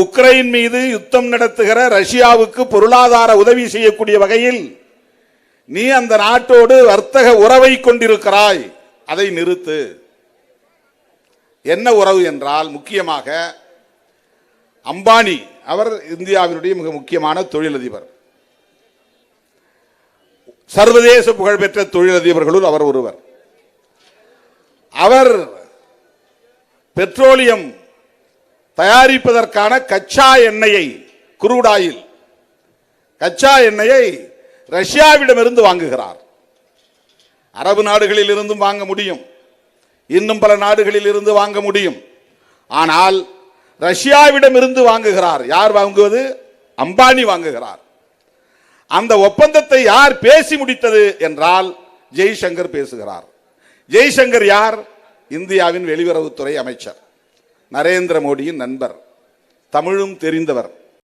Ukraine மீது யுத்தம் நடத்துகிற ரஷ்யாவுக்கு பொருளாதார உதவி செய்யக்கூடிய வகையில் நீ அந்த நாட்டோடு வர்த்தக உறவை கொண்டிருக்கிறாய், அதை நிறுத்து. என்ன உறவு என்றால், முக்கியமாக அம்பானி அவர் இந்தியாவினுடைய மிக முக்கியமான தொழிலதிபர், சர்வதேச புகழ்பெற்ற தொழிலதிபர்களுள் அவர் ஒருவர். அவர் பெட்ரோலியம் தயாரிப்பதற்கான கச்சா எண்ணெயை, குரூட் ஆயில் கச்சா எண்ணெயை ரஷ்யாவிடமிருந்து வாங்குகிறார். அரபு நாடுகளில் இருந்தும் வாங்க முடியும், இன்னும் பல நாடுகளில் இருந்து வாங்க முடியும். ஆனால் ரஷ்யாவிடமிருந்து வாங்குகிறார். யார் வாங்குவது? அம்பானி வாங்குகிறார். அந்த ஒப்பந்தத்தை யார் பேசி முடித்தது என்றால் ஜெய்சங்கர் பேசுகிறார். ஜெய்சங்கர் யார்? இந்தியாவின் வெளியுறவுத்துறை அமைச்சர், நரேந்திர மோடியின் நண்பர், தமிழும் தெரிந்தவர்.